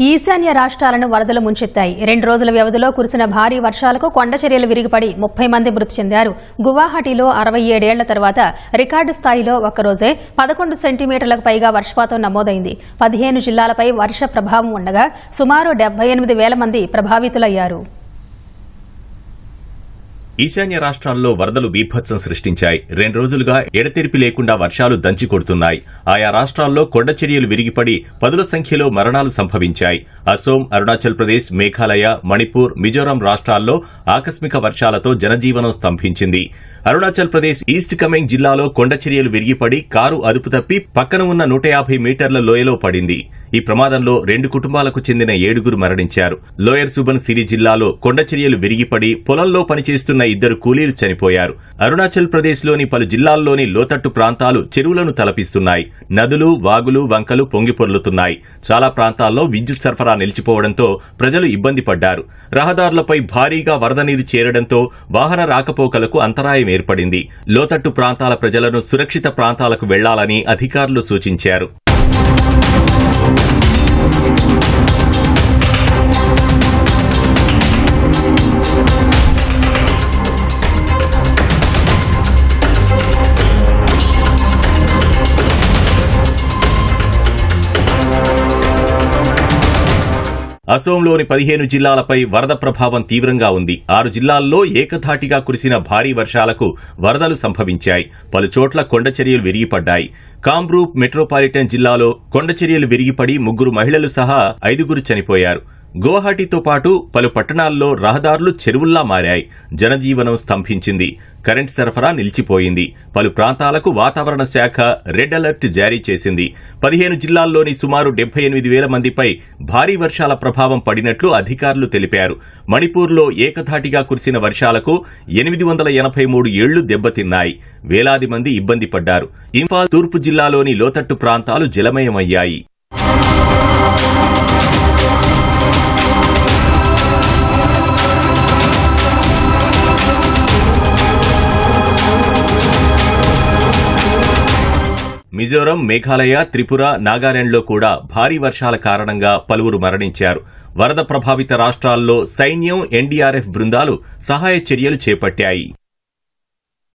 ఈశాన్య రాష్ట్రాలను వరదలు ముంచెత్తాయి. 2 రోజుల వ్యవధిలో కురిసిన భారీ వర్షాలకు కొండచర్యలు విరిగిపడి 30 మంది మృతి చెందారు. గువాహటిలో 67 ఏళ్ల తర్వాత రికార్డు స్థాయిలో ఒక్కరోజే 11 సెంటీమీటర్లకు పైగా వర్షపాతం నమోదైంది. 15 జిల్లాలపై వర్ష ప్రభావం ఉండగా సుమారు 78,000 మంది ప్రభావితులయ్యారు. ఈశాన్య రాష్ట్రాల్లో వరదలు బీభత్సం సృష్టించాయి. 2 రోజులుగా ఎడతెరిపి లేకుండా వర్షాలు దంచి కొడుతున్నాయి. ఆయా రాష్ట్రాల్లో కొండచర్యలు విరిగిపడి పదుల సంఖ్యలో మరణాలు సంభవించాయి. అసోం, అరుణాచల్ ప్రదేశ్, మేఘాలయ, మణిపూర్, మిజోరాం రాష్ట్రాల్లో ఆకస్మిక వర్షాలతో జనజీవనం స్తంభించింది. అరుణాచల్ ప్రదేశ్ ఈస్ట్ కమెంగ్ జిల్లాలో కొండచర్యలు విరిగిపడి కారు అదుపు తప్పి పక్కన ఉన్న 150 మీటర్ల లోయలో పడింది. ఈ ప్రమాదంలో 2 కుటుంబాలకు చెందిన 7గురు మరణించారు. లోయర్ సుబన్ సిరి జిల్లాలో కొండచర్యలు విరిగిపడి పొలంలో పనిచేస్తున్న 2 కూలీలు చనిపోయారు. అరుణాచల్ ప్రదేశ్లోని పలు జిల్లాల్లోని లోతట్టు ప్రాంతాలు చెరువులను తలపిస్తున్నాయి. నదులు, వాగులు, వంకలు పొంగిపొర్లుతున్నాయి. చాలా ప్రాంతాల్లో విద్యుత్ సరఫరా నిలిచిపోవడంతో ప్రజలు ఇబ్బంది పడ్డారు. రహదారులపై భారీగా వరద నీరు చేరడంతో వాహన రాకపోకలకు అంతరాయం ఏర్పడింది. లోతట్టు ప్రాంతాల ప్రజలను సురక్షిత ప్రాంతాలకు వెళ్లాలని అధికారులు సూచించారు. అసోంలోని 15 జిల్లాలపై వరద ప్రభావం తీవ్రంగా ఉంది. 6 జిల్లాల్లో ఏకధాటిగా కురిసిన భారీ వర్షాలకు వరదలు సంభవించాయి. పలుచోట్ల కొండచర్యలు విరిగిపడ్డాయి. కామ్రూప్ మెట్రోపాలిటన్ జిల్లాలో కొండచర్యలు విరిగిపడి 3 మహిళలు సహా 5గురు చనిపోయారు. గువాహటితో పాటు పలు పట్టణాల్లో రహదారులు చెరువుల్లా మారాయి. జనజీవనం స్తంభించింది. కరెంటు సరఫరా నిలిచిపోయింది. పలు ప్రాంతాలకు వాతావరణ శాఖ రెడ్ అలర్ట్ జారీ చేసింది. 15 జిల్లాల్లోని సుమారు 78,000 మందిపై భారీ వర్షాల ప్రభావం పడినట్లు అధికారులు తెలిపారు. మణిపూర్లో ఏకధాటిగా కురిసిన వర్షాలకు 883 ఇళ్లు దెబ్బతిన్నాయి. వేలాది మంది ఇబ్బంది పడ్డారు. ఇంఫాల్ తూర్పు జిల్లాలోని లోతట్టు ప్రాంతాలు జలమయమయ్యాయి. మిజోరం, మేఘాలయ, త్రిపుర, నాగాలాండ్లో కూడా భారీ వర్షాల కారణంగా పలువురు మరణించారు. వరద ప్రభావిత రాష్ట్రాల్లో సైన్యం, ఎన్డీఆర్ఎఫ్ బృందాలు సహాయ చర్యలు చేపట్టాయి.